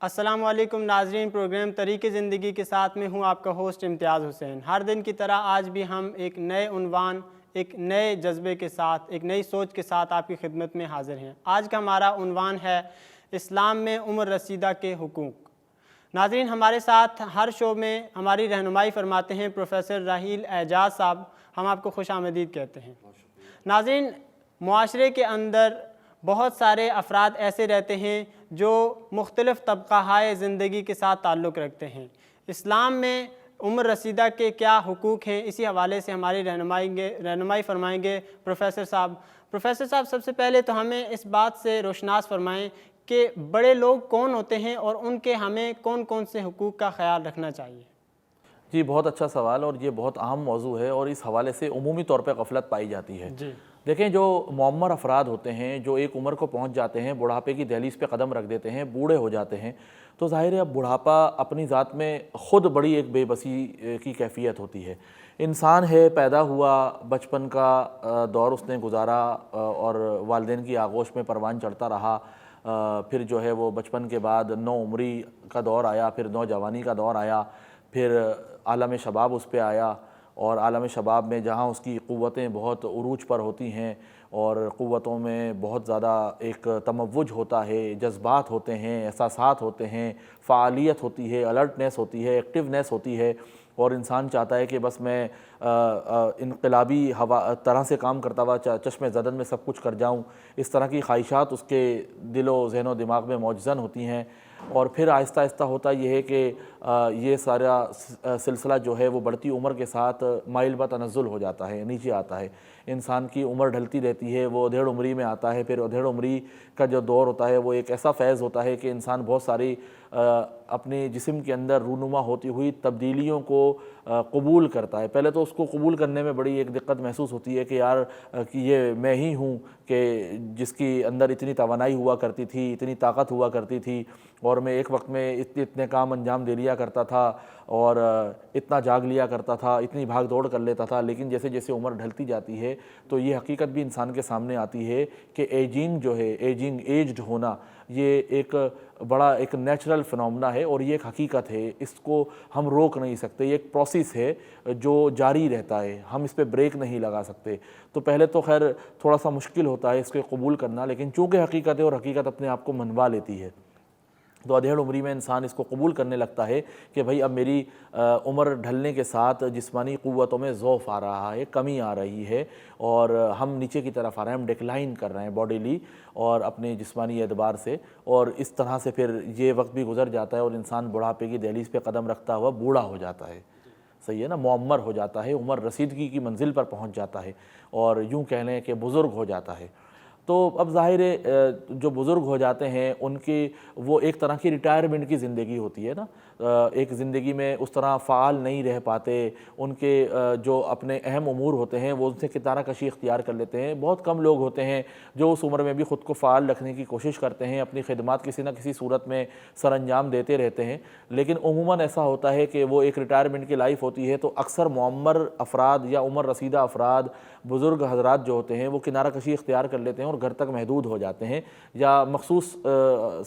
السلام علیکم ناظرین، پروگرام طریق زندگی کے ساتھ میں ہوں آپ کا ہوسٹ امتیاز حسین۔ ہر دن کی طرح آج بھی ہم ایک نئے عنوان، ایک نئے جذبے کے ساتھ، ایک نئی سوچ کے ساتھ آپ کی خدمت میں حاضر ہیں۔ آج کا ہمارا عنوان ہے اسلام میں عمر رسیدہ کے حقوق۔ ناظرین، ہمارے ساتھ ہر شو میں ہماری رہنمائی فرماتے ہیں پروفیسر راحیل اعجاز صاحب، ہم آپ کو خوش آمدید کہتے ہیں۔ ناظرین، معاشرے کے اندر بہت سارے افراد ایسے رہتے ہیں جو مختلف طبقہ ہائے زندگی کے ساتھ تعلق رکھتے ہیں۔ اسلام میں عمر رسیدہ کے کیا حقوق ہیں، اسی حوالے سے ہماری رہنمائی فرمائیں گے پروفیسر صاحب۔ پروفیسر صاحب، سب سے پہلے تو ہمیں اس بات سے روشناس فرمائیں کہ بڑے لوگ کون ہوتے ہیں اور ان کے ہمیں کون کون سے حقوق کا خیال رکھنا چاہیے؟ جی، بہت اچھا سوال، اور یہ بہت اہم موضوع ہے اور اس حوالے سے عمومی طور پہ غفلت پائی جاتی ہے۔ دیکھیں، جو معمر افراد ہوتے ہیں، جو ایک عمر کو پہنچ جاتے ہیں، بڑھاپے کی دہلیز پہ قدم رکھ دیتے ہیں، بوڑھے ہو جاتے ہیں، تو ظاہر ہے اب بڑھاپا اپنی ذات میں خود بڑی ایک بے بسی کی کیفیت ہوتی ہے۔ انسان ہے، پیدا ہوا، بچپن کا دور اس نے گزارا اور والدین کی آغوش میں پروان چڑھتا رہا، پھر جو ہے وہ بچپن کے بعد نوعمری کا دور آیا، پھر نوجوانی کا دور آیا، پھر عالم شباب اس پہ آیا، اور عالم شباب میں جہاں اس کی قوتیں بہت عروج پر ہوتی ہیں اور قوتوں میں بہت زیادہ ایک تموج ہوتا ہے، جذبات ہوتے ہیں، احساسات ہوتے ہیں، فعالیت ہوتی ہے، الرٹنیس ہوتی ہے، ایکٹیونیس ہوتی ہے، اور انسان چاہتا ہے کہ بس میں انقلابی طرح سے کام کرتا ہوا چشم زدن میں سب کچھ کر جاؤں۔ اس طرح کی خواہشات اس کے دل و ذہن و دماغ میں موجزن ہوتی ہیں، اور پھر آہستہ آہستہ ہوتا یہ ہے کہ یہ سارا سلسلہ جو ہے وہ بڑھتی عمر کے ساتھ مائل بتنزل ہو جاتا ہے، نیچے آتا ہے۔ انسان کی عمر ڈھلتی رہتی ہے، وہ ادھیڑ عمری میں آتا ہے، پھر ادھیڑ عمری کا جو دور ہوتا ہے وہ ایک ایسا فیض ہوتا ہے کہ انسان بہت ساری اپنے جسم کے اندر رونما ہوتی ہوئی تبدیلیوں کو قبول کرتا ہے۔ پہلے تو اس کو قبول کرنے میں بڑی ایک دقت محسوس ہوتی ہے کہ یار کہ یہ میں ہی ہوں کہ جس کی اندر اتنی توانائی ہوا کرتی تھی، اتنی طاقت ہوا کرتی تھی، اور میں ایک وقت میں اتنے کام انجام دے لیا کرتا تھا اور اتنا جاگ لیا کرتا تھا، اتنی بھاگ دوڑ کر لیتا تھا۔ لیکن جیسے جیسے عمر ڈھلتی جاتی ہے تو یہ حقیقت بھی انسان کے سامنے آتی ہے کہ ایجنگ جو ہے، ایجڈ ہونا، یہ ایک بڑا ایک نیچرل فنومنا ہے اور یہ ایک حقیقت ہے، اس کو ہم روک نہیں سکتے۔ یہ ایک پروسیس ہے جو جاری رہتا ہے، ہم اس پہ بریک نہیں لگا سکتے۔ تو پہلے تو خیر تھوڑا سا مشکل ہوتا ہے اس کو قبول کرنا، لیکن چونکہ حقیقت ہے اور حقیقت اپنے آپ کو منوا لیتی ہے، تو ادھیڑ عمری میں انسان اس کو قبول کرنے لگتا ہے کہ بھئی اب میری عمر ڈھلنے کے ساتھ جسمانی قوتوں میں ضعف آ رہا ہے، کمی آ رہی ہے، اور ہم نیچے کی طرف آ رہے ہیں، ہم ڈکلائن کر رہے ہیں باڈیلی اور اپنے جسمانی اعتبار سے، اور اس طرح سے پھر یہ وقت بھی گزر جاتا ہے اور انسان بڑھاپے کی دہلیز پہ قدم رکھتا ہوا بوڑھا ہو جاتا ہے، صحیح ہے نا، معمر ہو جاتا ہے، عمر رسیدگی کی منزل پر پہنچ جاتا ہے، اور یوں کہہ لیں کہ بزرگ ہو جاتا ہے۔ تو اب ظاہر ہے جو بزرگ ہو جاتے ہیں ان کی وہ ایک طرح کی ریٹائرمنٹ کی زندگی ہوتی ہے نا، ایک زندگی میں اس طرح فعال نہیں رہ پاتے، ان کے جو اپنے اہم امور ہوتے ہیں وہ ان سے کنارہ کشی اختیار کر لیتے ہیں۔ بہت کم لوگ ہوتے ہیں جو اس عمر میں بھی خود کو فعال رکھنے کی کوشش کرتے ہیں، اپنی خدمات کسی نہ کسی صورت میں سر انجام دیتے رہتے ہیں، لیکن عموماً ایسا ہوتا ہے کہ وہ ایک ریٹائرمنٹ کی لائف ہوتی ہے، تو اکثر معمر افراد یا عمر رسیدہ افراد، بزرگ حضرات جو ہوتے ہیں وہ کنارہ کشی اختیار کر لیتے ہیں اور گھر تک محدود ہو جاتے ہیں یا مخصوص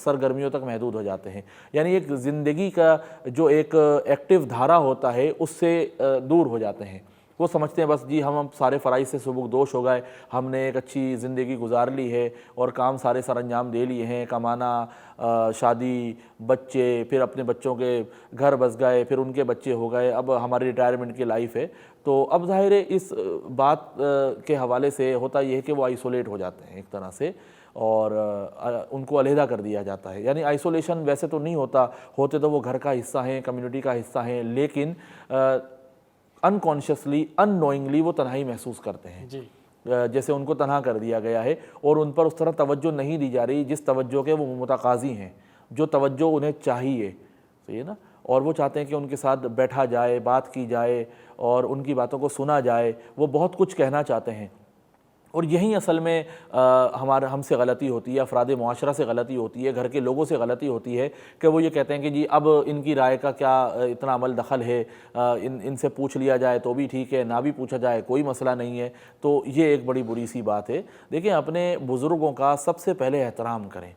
سرگرمیوں تک محدود ہو جاتے ہیں، یعنی ایک زندگی کا جو ایک ایکٹیو دھارا ہوتا ہے اس سے دور ہو جاتے ہیں۔ وہ سمجھتے ہیں بس جی ہم سارے فرائض سے سبکدوش ہو گئے، ہم نے ایک اچھی زندگی گزار لی ہے اور کام سارے سر انجام دے لیے ہیں، کمانا، شادی، بچے، پھر اپنے بچوں کے گھر بس گئے، پھر ان کے بچے ہو گئے، اب ہماری ریٹائرمنٹ کی لائف ہے۔ تو اب ظاہر ہے اس بات کے حوالے سے ہوتا یہ ہے کہ وہ آئسولیٹ ہو جاتے ہیں ایک طرح سے، اور ان کو علیحدہ کر دیا جاتا ہے۔ یعنی آئسولیشن ویسے تو نہیں ہوتے تو وہ گھر کا حصہ ہیں، کمیونٹی کا حصہ ہیں، لیکن انکانشیسلی، ان نوئنگلی وہ تنہائی محسوس کرتے ہیں، جیسے ان کو تنہا کر دیا گیا ہے اور ان پر اس طرح توجہ نہیں دی جا رہی جس توجہ کے وہ متقاضی ہیں، جو توجہ انہیں چاہیے، صحیح ہے نا، اور وہ چاہتے ہیں کہ ان کے ساتھ بیٹھا جائے، بات کی جائے اور ان کی باتوں کو سنا جائے، وہ بہت کچھ کہنا چاہتے ہیں، اور یہی اصل میں ہم سے غلطی ہوتی ہے، افراد معاشرہ سے غلطی ہوتی ہے، گھر کے لوگوں سے غلطی ہوتی ہے کہ وہ یہ کہتے ہیں کہ جی اب ان کی رائے کا کیا اتنا عمل دخل ہے، ان سے پوچھ لیا جائے تو بھی ٹھیک ہے، نہ بھی پوچھا جائے کوئی مسئلہ نہیں ہے۔ تو یہ ایک بڑی بری سی بات ہے۔ دیکھیں، اپنے بزرگوں کا سب سے پہلے احترام کریں،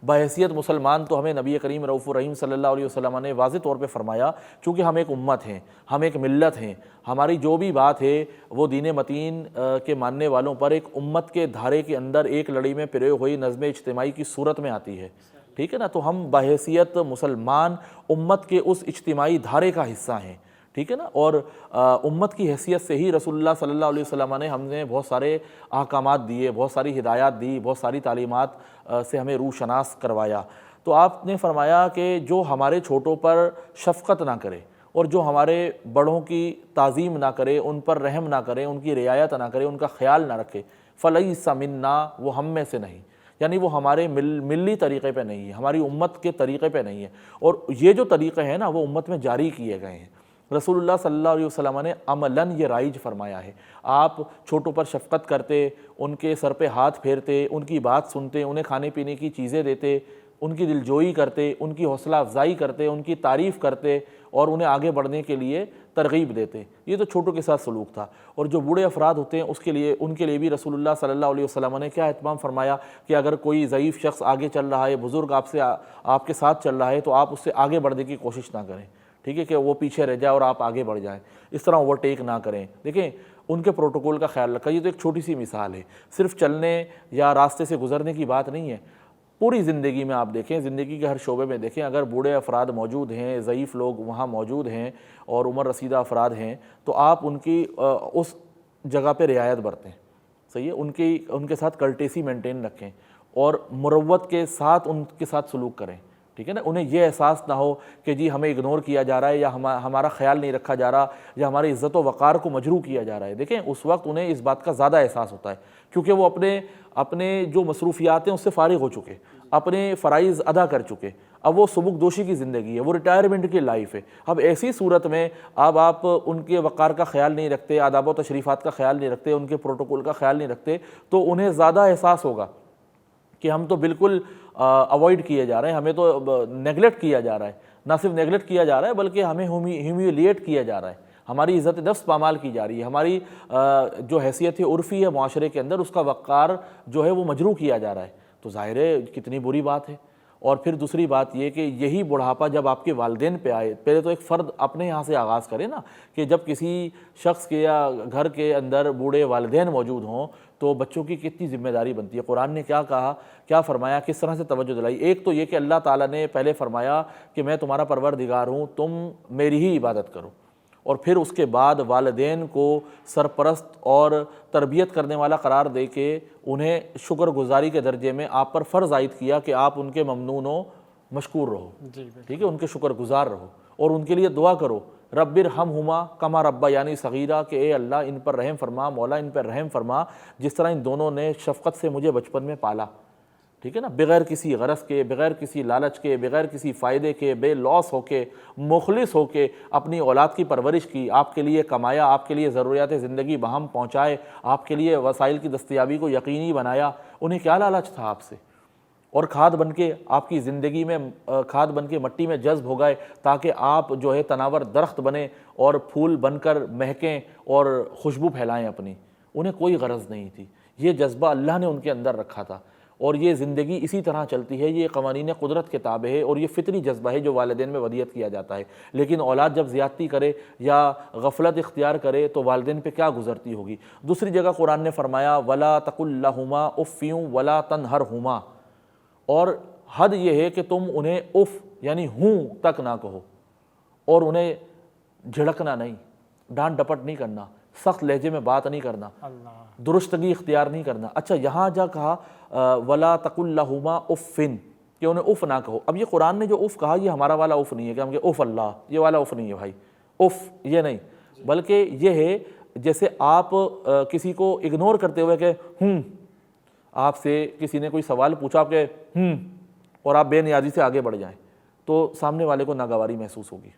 بحیثیت مسلمان تو ہمیں نبی کریم رؤوف الرحیم صلی اللہ علیہ وسلم نے واضح طور پہ فرمایا، چونکہ ہم ایک امت ہیں، ہم ایک ملت ہیں، ہماری جو بھی بات ہے وہ دین متین کے ماننے والوں پر ایک امت کے دھارے کے اندر ایک لڑی میں پروئے ہوئی نظم اجتماعی کی صورت میں آتی ہے، ٹھیک ہے نا؟ تو ہم بحیثیت مسلمان امت کے اس اجتماعی دھارے کا حصہ ہیں، ٹھیک ہے نا؟ اور امت کی حیثیت سے ہی رسول اللہ صلی اللہ علیہ وسلم نے ہم نے بہت سارے احکامات دیے، بہت ساری ہدایات دی، بہت ساری تعلیمات سے ہمیں روح شناس کروایا۔ تو آپ نے فرمایا کہ جو ہمارے چھوٹوں پر شفقت نہ کرے اور جو ہمارے بڑوں کی تعظیم نہ کرے، ان پر رحم نہ کرے، ان کی رعایت نہ کرے، ان کا خیال نہ رکھے، فلیس منا، وہ ہم میں سے نہیں، یعنی وہ ہمارے ملی طریقے پہ نہیں ہے، ہماری امت کے طریقے پہ نہیں ہے۔ اور یہ جو طریقے ہیں نا وہ امت میں جاری کیے گئے ہیں۔ رسول اللہ صلی اللہ علیہ وسلم نے عملاً یہ رائج فرمایا ہے، آپ چھوٹوں پر شفقت کرتے، ان کے سر پہ ہاتھ پھیرتے، ان کی بات سنتے، انہیں کھانے پینے کی چیزیں دیتے، ان کی دلجوئی کرتے، ان کی حوصلہ افزائی کرتے، ان کی تعریف کرتے اور انہیں آگے بڑھنے کے لیے ترغیب دیتے۔ یہ تو چھوٹوں کے ساتھ سلوک تھا۔ اور جو بوڑھے افراد ہوتے ہیں ان کے لیے بھی رسول اللہ صلی اللہ علیہ وسلم نے کیا اہتمام فرمایا کہ اگر کوئی ضعیف شخص آگے چل رہا ہے، بزرگ آپ کے ساتھ چل رہا ہے، تو آپ اس سے آگے بڑھنے کی کوشش نہ کریں، ٹھیک ہے، کہ وہ پیچھے رہ جائے اور آپ آگے بڑھ جائیں، اس طرح اوورٹیک نہ کریں۔ دیکھیں ان کے پروٹوکول کا خیال رکھا۔ یہ تو ایک چھوٹی سی مثال ہے، صرف چلنے یا راستے سے گزرنے کی بات نہیں ہے، پوری زندگی میں آپ دیکھیں، زندگی کے ہر شعبے میں دیکھیں، اگر بوڑھے افراد موجود ہیں، ضعیف لوگ وہاں موجود ہیں اور عمر رسیدہ افراد ہیں، تو آپ ان کی اس جگہ پہ رعایت برتیں، صحیح ہے، ان کے ساتھ کرٹیسی مینٹین رکھیں اور مروت کے ساتھ ان کے ساتھ سلوک کریں، ٹھیک ہے نا؟ انہیں یہ احساس نہ ہو کہ جی ہمیں اگنور کیا جا رہا ہے یا ہمارا خیال نہیں رکھا جا رہا یا ہماری عزت و وقار کو مجروح کیا جا رہا ہے۔ دیکھیں اس وقت انہیں اس بات کا زیادہ احساس ہوتا ہے، کیونکہ وہ اپنے جو مصروفیات ہیں اس سے فارغ ہو چکے، اپنے فرائض ادا کر چکے، اب وہ سبک دوشی کی زندگی ہے، وہ ریٹائرمنٹ کی لائف ہے۔ اب ایسی صورت میں اب آپ ان کے وقار کا خیال نہیں رکھتے، آداب و تشریفات کا خیال نہیں رکھتے، ان کے پروٹوکول کا خیال نہیں رکھتے، تو انہیں زیادہ احساس ہوگا کہ ہم تو بالکل اوائڈ کیے جا رہے ہیں، ہمیں تو نیگلیکٹ کیا جا رہا ہے، نہ صرف نیگلیکٹ کیا جا رہا ہے بلکہ ہمیں ہیومیلیٹ کیا جا رہا ہے، ہماری عزت نفس پامال کی جا رہی ہے، ہماری جو حیثیت عرفی ہے معاشرے کے اندر اس کا وقار جو ہے وہ مجروح کیا جا رہا ہے۔ تو ظاہر ہے کتنی بری بات ہے۔ اور پھر دوسری بات یہ کہ یہی بڑھاپا جب آپ کے والدین پہ آئے، پہلے تو ایک فرد اپنے یہاں سے آغاز کرے نا، کہ جب کسی شخص کے یا گھر کے اندر بوڑھے والدین موجود ہوں تو بچوں کی کتنی ذمہ داری بنتی ہے۔ قرآن نے کیا کہا، کیا فرمایا، کس طرح سے توجہ دلائی۔ ایک تو یہ کہ اللہ تعالیٰ نے پہلے فرمایا کہ میں تمہارا پروردگار ہوں، تم میری ہی عبادت کرو، اور پھر اس کے بعد والدین کو سرپرست اور تربیت کرنے والا قرار دے کے انہیں شکر گزاری کے درجے میں آپ پر فرض عائد کیا کہ آپ ان کے ممنون و مشکور رہو، ٹھیک ہے، ان کے شکر گزار رہو اور ان کے لیے دعا کرو، رب ارحمہما کما ربیانی صغیرہ، کہ اے اللہ ان پر رحم فرما، مولا ان پر رحم فرما جس طرح ان دونوں نے شفقت سے مجھے بچپن میں پالا، ٹھیک ہے نا، بغیر کسی غرض کے، بغیر کسی لالچ کے، بغیر کسی فائدے کے، بے لوس ہو کے، مخلص ہو کے اپنی اولاد کی پرورش کی، آپ کے لیے کمایا، آپ کے لیے ضروریات زندگی بہم پہنچائے، آپ کے لیے وسائل کی دستیابی کو یقینی بنایا۔ انہیں کیا لالچ تھا آپ سے، اور کھاد بن کے آپ کی زندگی میں کھاد بن کے مٹی میں جذب ہو گئے تاکہ آپ جو ہے تناور درخت بنیں اور پھول بن کر مہکیں اور خوشبو پھیلائیں اپنی۔ انہیں کوئی غرض نہیں تھی، یہ جذبہ اللہ نے ان کے اندر رکھا تھا، اور یہ زندگی اسی طرح چلتی ہے، یہ قوانین قدرت کے تابع ہے اور یہ فطری جذبہ ہے جو والدین میں ودیت کیا جاتا ہے۔ لیکن اولاد جب زیادتی کرے یا غفلت اختیار کرے تو والدین پہ کیا گزرتی ہوگی۔ دوسری جگہ قرآن نے فرمایا وَلَا تَقُلْ لَهُمَا اُفٍّ وَلَا تَنْهَرْهُمَا، اور حد یہ ہے کہ تم انہیں اف یعنی ہوں تک نہ کہو، اور انہیں جھڑکنا نہیں، ڈانٹ ڈپٹ نہیں کرنا، سخت لہجے میں بات نہیں کرنا، درستگی اختیار نہیں کرنا۔ اچھا یہاں جا کہا وَلَا تَقُلْ لَهُمَا اُفٍّ، کہ انہیں اف نہ کہو۔ اب یہ قرآن نے جو اف کہا یہ ہمارا والا اف نہیں ہے کہ ہم کہ اف اللہ، یہ والا اف نہیں ہے بھائی، اف یہ نہیں، بلکہ یہ ہے جیسے آپ کسی کو اگنور کرتے ہوئے کہ آپ سے کسی نے کوئی سوال پوچھا آپ کہ اور آپ بے نیازی سے آگے بڑھ جائیں تو سامنے والے کو ناگواری محسوس ہوگی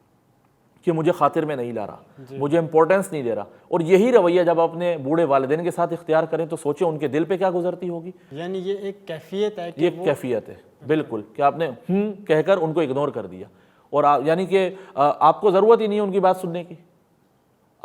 کہ مجھے خاطر میں نہیں لا رہا، مجھے امپورٹنس نہیں دے رہا۔ اور یہی رویہ جب اپنے بوڑھے والدین کے ساتھ اختیار کریں تو سوچیں ان کے دل پہ کیا گزرتی ہوگی۔ یعنی یہ ایک کیفیت ہے، یہ کیفیت ہے بالکل، کہ آپ نے کہہ کر ان کو اگنور کر دیا، اور یعنی کہ آپ کو ضرورت ہی نہیں ہے ان کی بات سننے کی،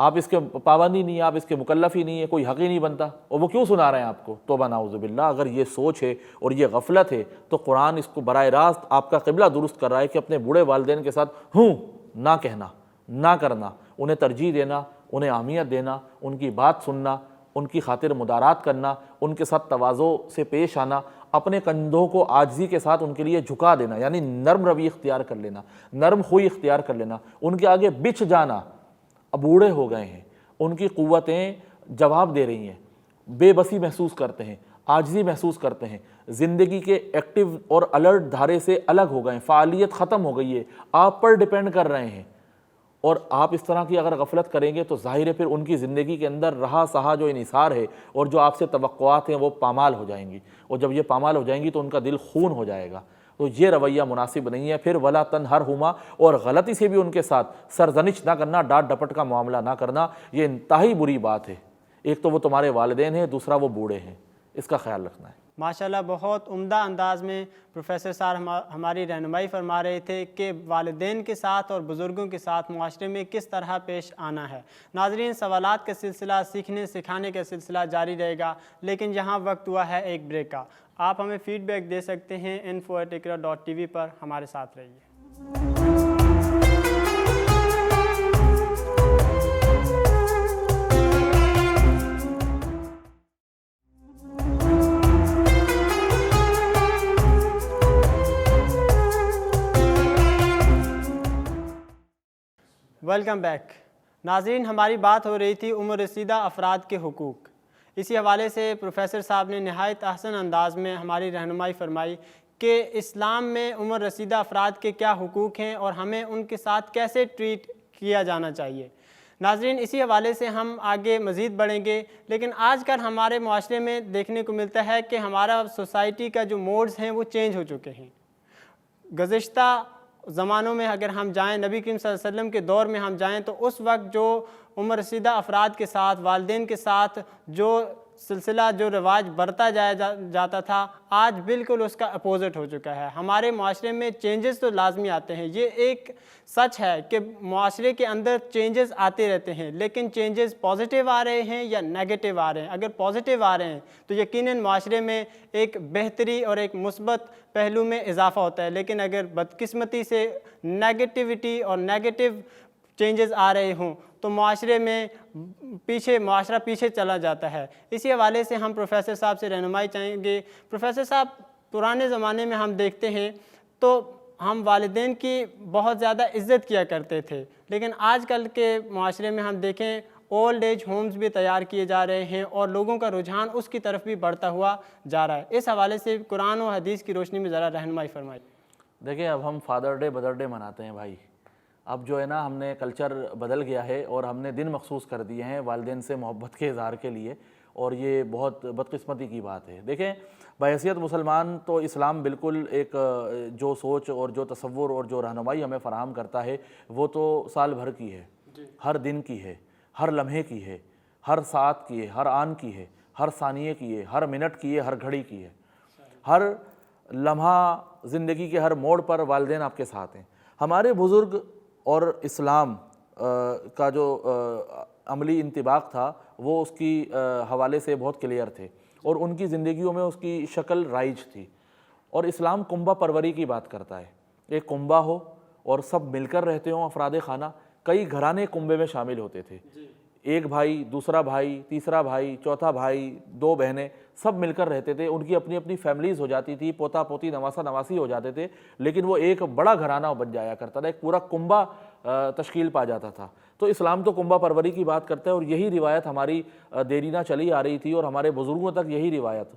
آپ اس کے پابندی نہیں ہے، آپ اس کے مکلف ہی نہیں ہے، کوئی حق ہی نہیں بنتا، اور وہ کیوں سنا رہے ہیں آپ کو؟ توبہ نعوذ باللہ۔ اگر یہ سوچ ہے اور یہ غفلت ہے تو قرآن اس کو براہ راست آپ کا قبلہ درست کر رہا ہے کہ اپنے بوڑھے والدین کے ساتھ ہوں نہ کہنا، نہ کرنا، انہیں ترجیح دینا، انہیں اہمیت دینا، ان کی بات سننا، ان کی خاطر مدارات کرنا، ان کے ساتھ تواضع سے پیش آنا، اپنے کندھوں کو عاجزی کے ساتھ ان کے لیے جھکا دینا، یعنی نرم روی اختیار کر لینا، نرم خوئی اختیار کر لینا، ان کے آگے بچھ جانا۔ اب بوڑھے ہو گئے ہیں، ان کی قوتیں جواب دے رہی ہیں، بے بسی محسوس کرتے ہیں، عاجزی محسوس کرتے ہیں، زندگی کے ایکٹیو اور الرٹ دھارے سے الگ ہو گئے ہیں، فعالیت ختم ہو گئی ہے، آپ پر ڈیپینڈ کر رہے ہیں، اور آپ اس طرح کی اگر غفلت کریں گے تو ظاہر ہے پھر ان کی زندگی کے اندر رہا سہا جو انحصار ہے اور جو آپ سے توقعات ہیں وہ پامال ہو جائیں گی، اور جب یہ پامال ہو جائیں گی تو ان کا دل خون ہو جائے گا۔ تو یہ رویہ مناسب نہیں ہے۔ پھر ولا تنہرہما، اور غلطی سے بھی ان کے ساتھ سرزنش نہ کرنا، ڈانٹ ڈپٹ کا معاملہ نہ کرنا، یہ انتہائی بری بات ہے۔ ایک تو وہ تمہارے والدین ہیں، دوسرا وہ بوڑھے ہیں، اس کا خیال رکھنا ہے۔ ماشاءاللہ بہت عمدہ انداز میں پروفیسر صاحب ہماری رہنمائی فرما رہے تھے کہ والدین کے ساتھ اور بزرگوں کے ساتھ معاشرے میں کس طرح پیش آنا ہے۔ ناظرین، سوالات کا سلسلہ، سیکھنے سکھانے کا سلسلہ جاری رہے گا، لیکن یہاں وقت ہوا ہے ایک بریک کا۔ آپ ہمیں فیڈ بیک دے سکتے ہیں info@iqra.tv پر، ہمارے ساتھ رہیے۔ Welcome back. ناظرین، ہماری بات ہو رہی تھی عمر رسیدہ افراد کے حقوق۔ اسی حوالے سے پروفیسر صاحب نے نہایت احسن انداز میں ہماری رہنمائی فرمائی کہ اسلام میں عمر رسیدہ افراد کے کیا حقوق ہیں اور ہمیں ان کے ساتھ کیسے ٹریٹ کیا جانا چاہیے۔ ناظرین، اسی حوالے سے ہم آگے مزید بڑھیں گے، لیکن آج کل ہمارے معاشرے میں دیکھنے کو ملتا ہے کہ ہمارا سوسائٹی کا جو موڈز ہیں وہ چینج ہو چکے ہیں۔ گزشتہ زمانوں میں اگر ہم جائیں، نبی کریم صلی اللہ علیہ وسلم کے دور میں ہم جائیں تو اس وقت جو عمر رسیدہ افراد کے ساتھ، والدین کے ساتھ جو سلسلہ، جو رواج برتا جاتا تھا، آج بالکل اس کا اپوزٹ ہو چکا ہے۔ ہمارے معاشرے میں چینجز تو لازمی آتے ہیں، یہ ایک سچ ہے کہ معاشرے کے اندر چینجز آتے رہتے ہیں، لیکن چینجز پازیٹیو آ رہے ہیں یا نیگیٹو آ رہے ہیں۔ اگر پازیٹیو آ رہے ہیں تو یقیناً معاشرے میں ایک بہتری اور ایک مثبت پہلو میں اضافہ ہوتا ہے، لیکن اگر بدقسمتی سے نیگیٹیوٹی اور نیگیٹو چینجز آ رہے ہوں تو معاشرے میں معاشرہ پیچھے چلا جاتا ہے۔ اسی حوالے سے ہم پروفیسر صاحب سے رہنمائی چاہیں گے۔ پروفیسر صاحب، پرانے زمانے میں ہم دیکھتے ہیں تو ہم والدین کی بہت زیادہ عزت کیا کرتے تھے، لیکن آج کل کے معاشرے میں ہم دیکھیں اولڈ ایج ہومز بھی تیار کیے جا رہے ہیں اور لوگوں کا رجحان اس کی طرف بھی بڑھتا ہوا جا رہا ہے۔ اس حوالے سے قرآن و حدیث کی روشنی میں ذرا رہنمائی فرمائی۔ دیکھیں، اب ہم فادر ڈے مدر ڈے مناتے ہیں بھائی، اب جو ہے نا ہم نے کلچر بدل گیا ہے اور ہم نے دن مخصوص کر دیے ہیں والدین سے محبت کے اظہار کے لیے، اور یہ بہت بدقسمتی کی بات ہے۔ دیکھیں، بحیثیت مسلمان تو اسلام بالکل ایک جو سوچ اور جو تصور اور جو رہنمائی ہمیں فراہم کرتا ہے وہ تو سال بھر کی ہے، ہر دن کی ہے، ہر لمحے کی ہے، ہر ساعت کی ہے، ہر آن کی ہے، ہر ثانیے کی ہے، ہر منٹ کی ہے، ہر گھڑی کی ہے، ہر لمحہ زندگی کے ہر موڑ پر والدین آپ کے ساتھ ہیں۔ ہمارے بزرگ اور اسلام کا جو عملی انطباق تھا وہ اس کی حوالے سے بہت کلیئر تھے، اور ان کی زندگیوں میں اس کی شکل رائج تھی۔ اور اسلام کنبہ پروری کی بات کرتا ہے، ایک کنبہ ہو اور سب مل کر رہتے ہوں افراد خانہ۔ کئی گھرانے کنبے میں شامل ہوتے تھے، ایک بھائی، دوسرا بھائی، تیسرا بھائی، چوتھا بھائی، دو بہنیں، سب مل کر رہتے تھے۔ ان کی اپنی اپنی فیملیز ہو جاتی تھی، پوتا پوتی، نواسا نواسی ہو جاتے تھے، لیکن وہ ایک بڑا گھرانہ بن جایا کرتا تھا، ایک پورا کنبہ تشکیل پا جاتا تھا۔ تو اسلام تو کنبہ پروری کی بات کرتا ہے، اور یہی روایت ہماری دیرینہ چلی آ رہی تھی اور ہمارے بزرگوں تک یہی روایت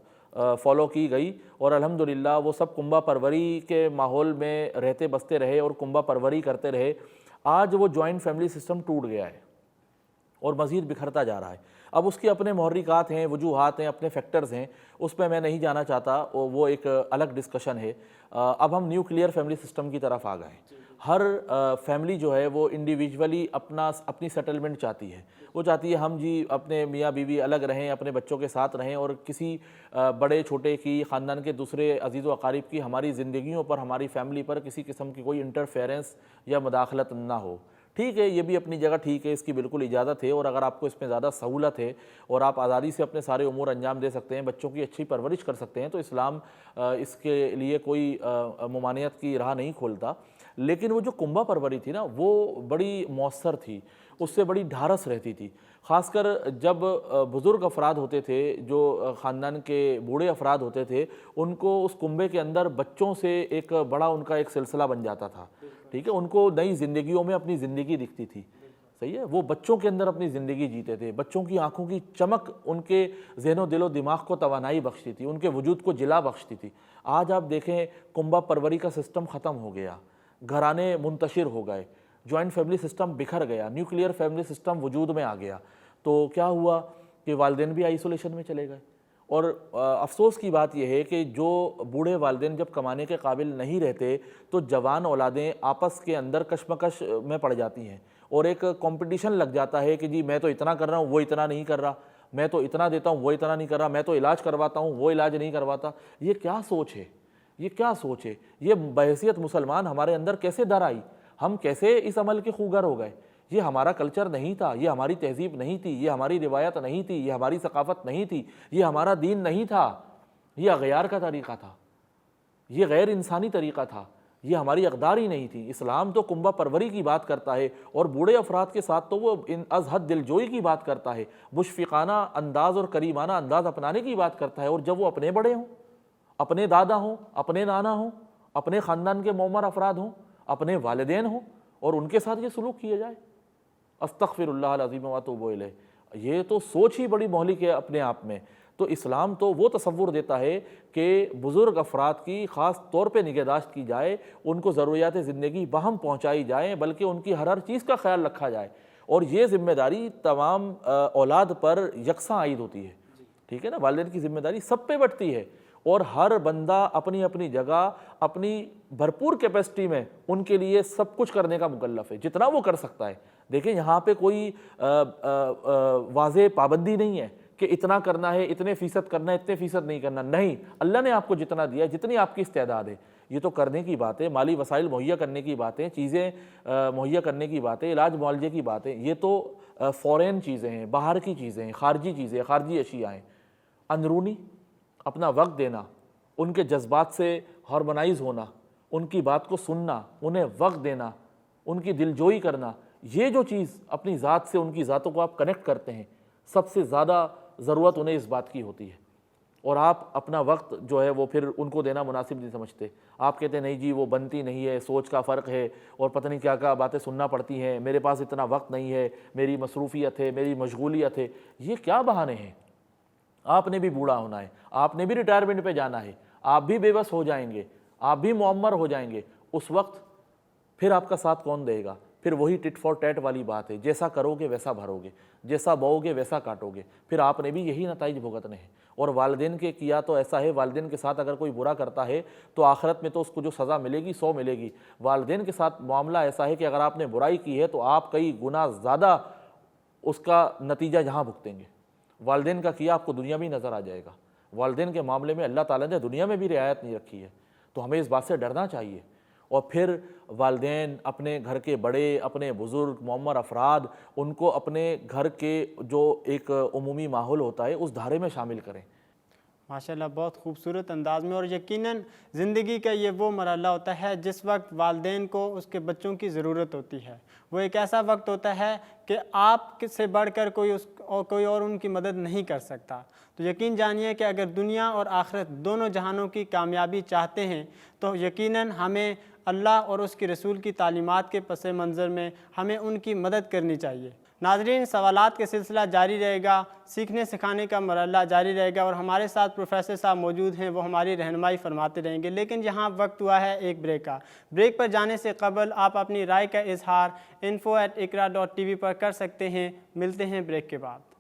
فالو کی گئی، اور الحمدللہ وہ سب کنبہ پروری کے ماحول میں رہتے بستے رہے اور کنبہ پروری کرتے رہے۔ آج وہ جوائنٹ فیملی سسٹم ٹوٹ گیا ہے اور مزید بکھرتا جا رہا ہے۔ اب اس کے اپنے محرکات ہیں، وجوہات ہیں، اپنے فیکٹرز ہیں، اس پہ میں نہیں جانا چاہتا، وہ ایک الگ ڈسکشن ہے۔ اب ہم نیوکلیئر فیملی سسٹم کی طرف آ گئے ہیں۔ ہر فیملی جو ہے وہ انڈیویجولی اپنی سیٹلمنٹ چاہتی ہے، وہ چاہتی ہے ہم جی اپنے میاں بیوی الگ رہیں، اپنے بچوں کے ساتھ رہیں، اور کسی بڑے چھوٹے کی، خاندان کے دوسرے عزیز و اقارب کی ہماری زندگیوں پر، ہماری فیملی پر کسی قسم کی کوئی انٹرفیرنس یا مداخلت نہ ہو۔ ٹھیک ہے، یہ بھی اپنی جگہ ٹھیک ہے، اس کی بالکل اجازت ہے، اور اگر آپ کو اس میں زیادہ سہولت ہے اور آپ آزادی سے اپنے سارے امور انجام دے سکتے ہیں، بچوں کی اچھی پرورش کر سکتے ہیں، تو اسلام اس کے لیے کوئی ممانعت کی راہ نہیں کھولتا۔ لیکن وہ جو کنبہ پروری تھی نا، وہ بڑی مؤثر تھی، اس سے بڑی ڈھارس رہتی تھی، خاص کر جب بزرگ افراد ہوتے تھے، جو خاندان کے بوڑھے افراد ہوتے تھے، ان کو اس کنبے کے اندر بچوں سے ایک بڑا ان کا ایک سلسلہ بن جاتا تھا، ٹھیک ہے، ان کو نئی زندگیوں میں اپنی زندگی دکھتی تھی، صحیح ہے، وہ بچوں کے اندر اپنی زندگی جیتے تھے، بچوں کی آنکھوں کی چمک ان کے ذہن و دل و دماغ کو توانائی بخشتی تھی، ان کے وجود کو جلا بخشتی تھی۔ آج آپ دیکھیں کنبہ پروری کا سسٹم ختم ہو گیا، گھرانے منتشر ہو گئے، جوائنٹ فیملی سسٹم بکھر گیا، نیوکلیئر فیملی سسٹم وجود میں آ گیا، تو کیا ہوا کہ والدین بھی آئسولیشن میں چلے گئے۔ اور افسوس کی بات یہ ہے کہ جو بوڑھے والدین جب کمانے کے قابل نہیں رہتے تو جوان اولادیں آپس کے اندر کشمکش میں پڑ جاتی ہیں، اور ایک کمپٹیشن لگ جاتا ہے کہ جی میں تو اتنا کر رہا ہوں وہ اتنا نہیں کر رہا، میں تو اتنا دیتا ہوں وہ اتنا نہیں کر رہا، میں تو علاج کرواتا ہوں وہ علاج نہیں کرواتا۔ یہ کیا سوچ ہے، یہ کیا سوچ ہے؟ یہ بحیثیت مسلمان ہمارے اندر کیسے در آئی؟ ہم کیسے اس عمل کے خوگر ہو گئے؟ یہ ہمارا کلچر نہیں تھا، یہ ہماری تہذیب نہیں تھی، یہ ہماری روایت نہیں تھی، یہ ہماری ثقافت نہیں تھی، یہ ہمارا دین نہیں تھا، یہ اغیار کا طریقہ تھا، یہ غیر انسانی طریقہ تھا، یہ ہماری اقدار ہی نہیں تھی۔ اسلام تو کنبہ پروری کی بات کرتا ہے، اور بوڑھے افراد کے ساتھ تو وہ از حد دلجوئی کی بات کرتا ہے، مشفقانہ انداز اور کریمانہ انداز اپنانے کی بات کرتا ہے۔ اور جب وہ اپنے بڑے ہوں، اپنے دادا ہوں، اپنے نانا ہوں، اپنے خاندان کے معمر افراد ہوں، اپنے والدین ہوں، اور ان کے ساتھ یہ سلوک کیا جائے، استغفر اللہ العظیم واتوب الیہ، یہ تو سوچ ہی بڑی مہلک ہے اپنے آپ میں۔ تو اسلام تو وہ تصور دیتا ہے کہ بزرگ افراد کی خاص طور پہ نگہداشت کی جائے، ان کو ضروریات زندگی بہم پہنچائی جائیں، بلکہ ان کی ہر چیز کا خیال رکھا جائے، اور یہ ذمہ داری تمام اولاد پر یکساں عائد ہوتی ہے، ٹھیک ہے نا، والدین کی ذمہ داری سب پہ بٹتی ہے، اور ہر بندہ اپنی اپنی جگہ اپنی بھرپور کیپیسٹی میں ان کے لیے سب کچھ کرنے کا مکلف ہے، جتنا وہ کر سکتا ہے۔ دیکھیں یہاں پہ کوئی واضح پابندی نہیں ہے کہ اتنا کرنا ہے، اتنے فیصد کرنا ہے، اتنے فیصد نہیں کرنا، نہیں، اللہ نے آپ کو جتنا دیا ہے، جتنی آپ کی استعداد ہے، یہ تو کرنے کی بات ہے، مالی وسائل مہیا کرنے کی باتیں، چیزیں مہیا کرنے کی باتیں، علاج معالجے کی باتیں، یہ تو فورین چیزیں ہیں، باہر کی چیزیں ہیں، خارجی چیزیں، خارجی اشیاء ہیں۔ اندرونی اپنا وقت دینا، ان کے جذبات سے ہارمونائز ہونا، ان کی بات کو سننا، انہیں وقت دینا، ان کی دلجوئی کرنا، یہ جو چیز اپنی ذات سے ان کی ذاتوں کو آپ کنیکٹ کرتے ہیں، سب سے زیادہ ضرورت انہیں اس بات کی ہوتی ہے، اور آپ اپنا وقت جو ہے وہ پھر ان کو دینا مناسب نہیں سمجھتے۔ آپ کہتے ہیں نہیں جی وہ بنتی نہیں ہے، سوچ کا فرق ہے، اور پتہ نہیں کیا کیا باتیں سننا پڑتی ہیں، میرے پاس اتنا وقت نہیں ہے، میری مصروفیت ہے، میری مشغولیت ہے، یہ کیا بہانے ہیں؟ آپ نے بھی بوڑھا ہونا ہے، آپ نے بھی ریٹائرمنٹ پہ جانا ہے، آپ بھی بے بس ہو جائیں گے، آپ بھی معمر ہو جائیں گے، اس وقت پھر آپ کا ساتھ کون دے گا؟ پھر وہی ٹٹ فار ٹیٹ والی بات ہے، جیسا کرو گے ویسا بھرو گے، جیسا بوؤ گے ویسا کاٹو گے، پھر آپ نے بھی یہی نتائج بھگتنے ہیں۔ اور والدین کے کیا تو ایسا ہے، والدین کے ساتھ اگر کوئی برا کرتا ہے تو آخرت میں تو اس کو جو سزا ملے گی 100 ملے گی۔ والدین کے ساتھ معاملہ ایسا ہے کہ اگر آپ نے برائی کی ہے تو آپ کئی گنا زیادہ اس کا نتیجہ جہاں بھگتیں گے۔ والدین کا کیا آپ کو دنیا میں ہی نظر آ جائے گا۔ والدین کے معاملے میں اللہ تعالیٰ نے دنیا میں بھی رعایت نہیں رکھی ہے، تو ہمیں اس بات سے ڈرنا چاہیے۔ اور پھر والدین اپنے گھر کے بڑے، اپنے بزرگ معمر افراد، ان کو اپنے گھر کے جو ایک عمومی ماحول ہوتا ہے اس دھارے میں شامل کریں۔ ماشاءاللہ بہت خوبصورت انداز میں، اور یقیناً زندگی کا یہ وہ مرحلہ ہوتا ہے جس وقت والدین کو اس کے بچوں کی ضرورت ہوتی ہے۔ وہ ایک ایسا وقت ہوتا ہے کہ آپ سے بڑھ کر کوئی اور ان کی مدد نہیں کر سکتا۔ تو یقین جانیے کہ اگر دنیا اور آخرت دونوں جہانوں کی کامیابی چاہتے ہیں تو یقیناً ہمیں اللہ اور اس کے رسول کی تعلیمات کے پس منظر میں ہمیں ان کی مدد کرنی چاہیے۔ ناظرین، سوالات کے سلسلہ جاری رہے گا، سیکھنے سکھانے کا مرحلہ جاری رہے گا، اور ہمارے ساتھ پروفیسر صاحب موجود ہیں، وہ ہماری رہنمائی فرماتے رہیں گے۔ لیکن یہاں وقت ہوا ہے ایک بریک کا۔ بریک پر جانے سے قبل آپ اپنی رائے کا اظہار info@iqra.tv پر کر سکتے ہیں۔ ملتے ہیں بریک کے بعد۔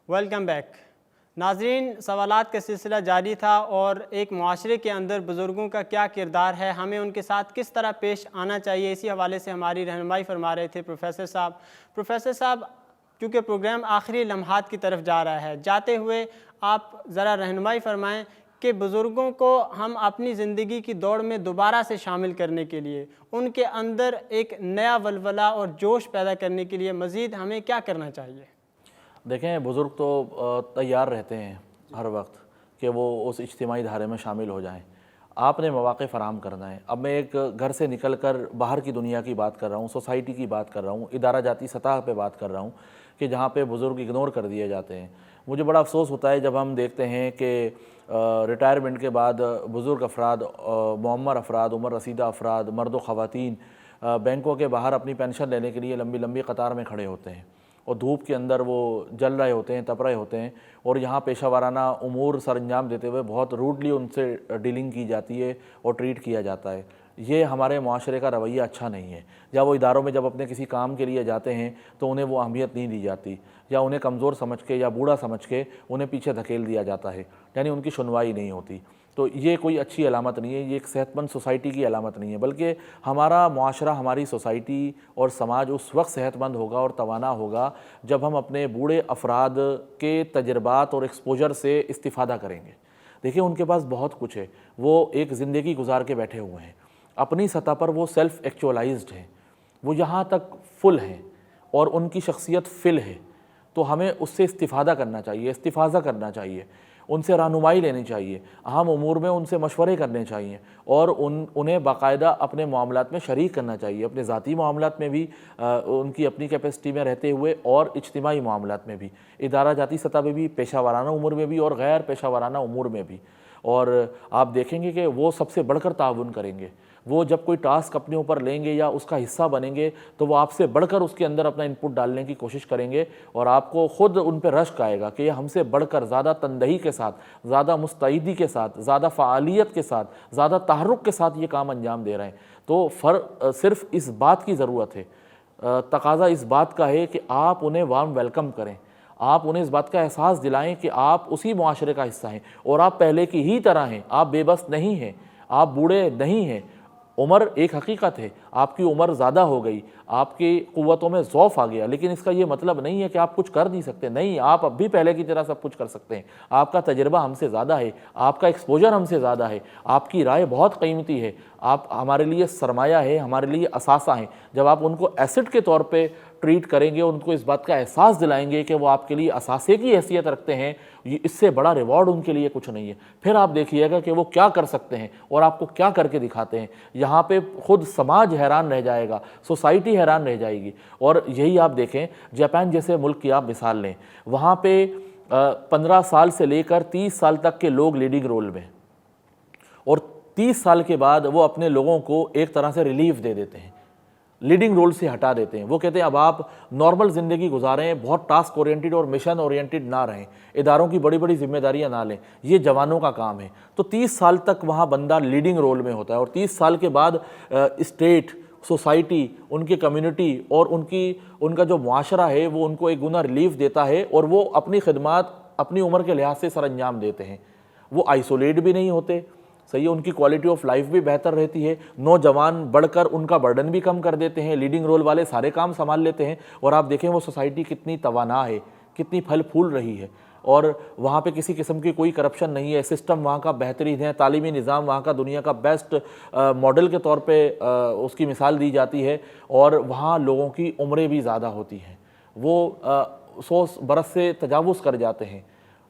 Welcome back. ناظرین، سوالات کا سلسلہ جاری تھا اور ایک معاشرے کے اندر بزرگوں کا کیا کردار ہے، ہمیں ان کے ساتھ کس طرح پیش آنا چاہیے، اسی حوالے سے ہماری رہنمائی فرما رہے تھے پروفیسر صاحب۔ پروفیسر صاحب، چونکہ پروگرام آخری لمحات کی طرف جا رہا ہے، جاتے ہوئے آپ ذرا رہنمائی فرمائیں کہ بزرگوں کو ہم اپنی زندگی کی دوڑ میں دوبارہ سے شامل کرنے کے لیے، ان کے اندر ایک نیا ولولہ اور جوش پیدا کرنے کے لیے مزید ہمیں کیا کرنا چاہیے؟ دیکھیں، بزرگ تو تیار رہتے ہیں ہر وقت کہ وہ اس اجتماعی دھارے میں شامل ہو جائیں۔ آپ نے مواقع فراہم کرنا ہے۔ اب میں ایک گھر سے نکل کر باہر کی دنیا کی بات کر رہا ہوں، سوسائٹی کی بات کر رہا ہوں، ادارہ جاتی سطح پہ بات کر رہا ہوں کہ جہاں پہ بزرگ اگنور کر دیے جاتے ہیں۔ مجھے بڑا افسوس ہوتا ہے جب ہم دیکھتے ہیں کہ ریٹائرمنٹ کے بعد بزرگ افراد، معمر افراد، عمر رسیدہ افراد، مرد و خواتین بینکوں کے باہر اپنی پینشن لینے کے لیے لمبی لمبی قطار میں کھڑے ہوتے ہیں اور دھوپ کے اندر وہ جل رہے ہوتے ہیں، تپ رہے ہوتے ہیں، اور یہاں پیشہ وارانہ امور سر انجام دیتے ہوئے بہت روڈلی ان سے ڈیلنگ کی جاتی ہے اور ٹریٹ کیا جاتا ہے۔ یہ ہمارے معاشرے کا رویہ اچھا نہیں ہے۔ یا وہ اداروں میں جب اپنے کسی کام کے لیے جاتے ہیں تو انہیں وہ اہمیت نہیں دی جاتی، یا انہیں کمزور سمجھ کے یا بوڑھا سمجھ کے انہیں پیچھے دھکیل دیا جاتا ہے، یعنی ان کی سنوائی نہیں ہوتی۔ تو یہ کوئی اچھی علامت نہیں ہے، یہ ایک صحت مند سوسائٹی کی علامت نہیں ہے، بلکہ ہمارا معاشرہ، ہماری سوسائٹی اور سماج اس وقت صحت مند ہوگا اور توانا ہوگا جب ہم اپنے بوڑھے افراد کے تجربات اور ایکسپوجر سے استفادہ کریں گے۔ دیکھیں، ان کے پاس بہت کچھ ہے، وہ ایک زندگی گزار کے بیٹھے ہوئے ہیں، اپنی سطح پر وہ سیلف ایکچولائزڈ ہیں، وہ یہاں تک فل ہیں اور ان کی شخصیت فل ہے۔ تو ہمیں اس سے استفادہ کرنا چاہیے، استفاضہ کرنا چاہیے، ان سے رہنمائی لینی چاہیے، اہم امور میں ان سے مشورے کرنے چاہیے، اور انہیں باقاعدہ اپنے معاملات میں شریک کرنا چاہیے، اپنے ذاتی معاملات میں بھی ان کی اپنی کیپیسٹی میں رہتے ہوئے، اور اجتماعی معاملات میں بھی، ادارہ جاتی سطح پہ بھی، پیشہ ورانہ امور میں بھی اور غیر پیشہ ورانہ امور میں بھی۔ اور آپ دیکھیں گے کہ وہ سب سے بڑھ کر تعاون کریں گے۔ وہ جب کوئی ٹاسک اپنے اوپر لیں گے یا اس کا حصہ بنیں گے تو وہ آپ سے بڑھ کر اس کے اندر اپنا انپٹ ڈالنے کی کوشش کریں گے، اور آپ کو خود ان پہ رشک آئے گا کہ یہ ہم سے بڑھ کر زیادہ تندہی کے ساتھ، زیادہ مستعدی کے ساتھ، زیادہ فعالیت کے ساتھ، زیادہ تحرک کے ساتھ یہ کام انجام دے رہے ہیں۔ تو صرف اس بات کی ضرورت ہے، تقاضا اس بات کا ہے کہ آپ انہیں وارم ویلکم کریں، آپ انہیں اس بات کا احساس دلائیں کہ آپ اسی معاشرے کا حصہ ہیں اور آپ پہلے کی ہی طرح ہیں، آپ بے بس نہیں ہیں، آپ بوڑھے نہیں ہیں۔ عمر ایک حقیقت ہے، آپ کی عمر زیادہ ہو گئی، آپ کی قوتوں میں ضعف آ گیا، لیکن اس کا یہ مطلب نہیں ہے کہ آپ کچھ کر نہیں سکتے۔ نہیں، آپ اب بھی پہلے کی طرح سب کچھ کر سکتے ہیں۔ آپ کا تجربہ ہم سے زیادہ ہے، آپ کا ایکسپوجر ہم سے زیادہ ہے، آپ کی رائے بہت قیمتی ہے، آپ ہمارے لیے سرمایہ ہے، ہمارے لیے اثاثہ ہیں۔ جب آپ ان کو ایسٹ کے طور پہ ٹریٹ کریں گے، ان کو اس بات کا احساس دلائیں گے کہ وہ آپ کے لیے اثاثے کی حیثیت رکھتے ہیں، اس سے بڑا ریوارڈ ان کے لیے کچھ نہیں ہے۔ پھر آپ دیکھیے گا کہ وہ کیا کر سکتے ہیں اور آپ کو کیا کر کے دکھاتے ہیں۔ یہاں پہ خود سماج حیران رہ جائے گا، سوسائٹی حیران رہ جائے گی۔ اور یہی آپ دیکھیں، جاپان جیسے ملک کی آپ مثال لیں، وہاں پہ 15 سال سے لے کر 30 سال تک کے لوگ لیڈنگ رول میں، اور 30 سال کے بعد وہ اپنے لوگوں کو ایک طرح سے ریلیف دے دیتے ہیں، لیڈنگ رول سے ہٹا دیتے ہیں۔ وہ کہتے ہیں اب آپ نارمل زندگی گزاریں، بہت ٹاسک اورینٹڈ اور مشن اورینٹڈ نہ رہیں، اداروں کی بڑی بڑی ذمہ داریاں نہ لیں، یہ جوانوں کا کام ہے۔ تو 30 سال تک وہاں بندہ لیڈنگ رول میں ہوتا ہے، اور 30 سال کے بعد اسٹیٹ، سوسائٹی، ان کی کمیونٹی اور ان کا جو معاشرہ ہے وہ ان کو ایک گنا ریلیف دیتا ہے، اور وہ اپنی خدمات اپنی عمر کے لحاظ سے سر انجام دیتے ہیں۔ وہ آئسولیٹ بھی نہیں ہوتے، صحیح ہے، ان کی کوالٹی آف لائف بھی بہتر رہتی ہے، نوجوان بڑھ کر ان کا برڈن بھی کم کر دیتے ہیں، لیڈنگ رول والے سارے کام سنبھال لیتے ہیں، اور آپ دیکھیں وہ سوسائٹی کتنی توانا ہے، کتنی پھل پھول رہی ہے، اور وہاں پہ کسی قسم کی کوئی کرپشن نہیں ہے، سسٹم وہاں کا بہترین ہے، تعلیمی نظام وہاں کا دنیا کا بیسٹ ماڈل کے طور پہ اس کی مثال دی جاتی ہے، اور وہاں لوگوں کی عمریں بھی زیادہ ہوتی ہیں، وہ 100 برس سے تجاوز کر جاتے ہیں،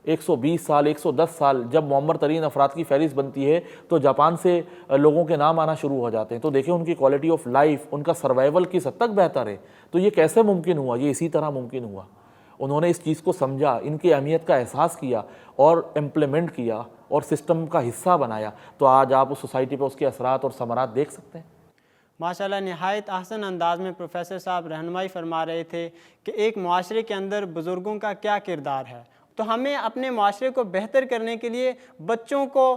120 سال، 110 سال۔ جب معمر ترین افراد کی فہرست بنتی ہے تو جاپان سے لوگوں کے نام آنا شروع ہو جاتے ہیں۔ تو دیکھیں ان کی کوالٹی آف لائف، ان کا سروائیول کس حد تک بہتر ہے۔ تو یہ کیسے ممکن ہوا؟ یہ اسی طرح ممکن ہوا، انہوں نے اس چیز کو سمجھا، ان کی اہمیت کا احساس کیا اور امپلیمنٹ کیا اور سسٹم کا حصہ بنایا۔ تو آج آپ اس سوسائٹی پہ اس کے اثرات اور ثمرات دیکھ سکتے ہیں۔ ماشاءاللہ، نہایت احسن انداز میں پروفیسر صاحب رہنمائی فرما رہے تھے کہ ایک معاشرے کے اندر بزرگوں کا کیا کردار ہے۔ تو ہمیں اپنے معاشرے کو بہتر کرنے کے لیے بچوں کو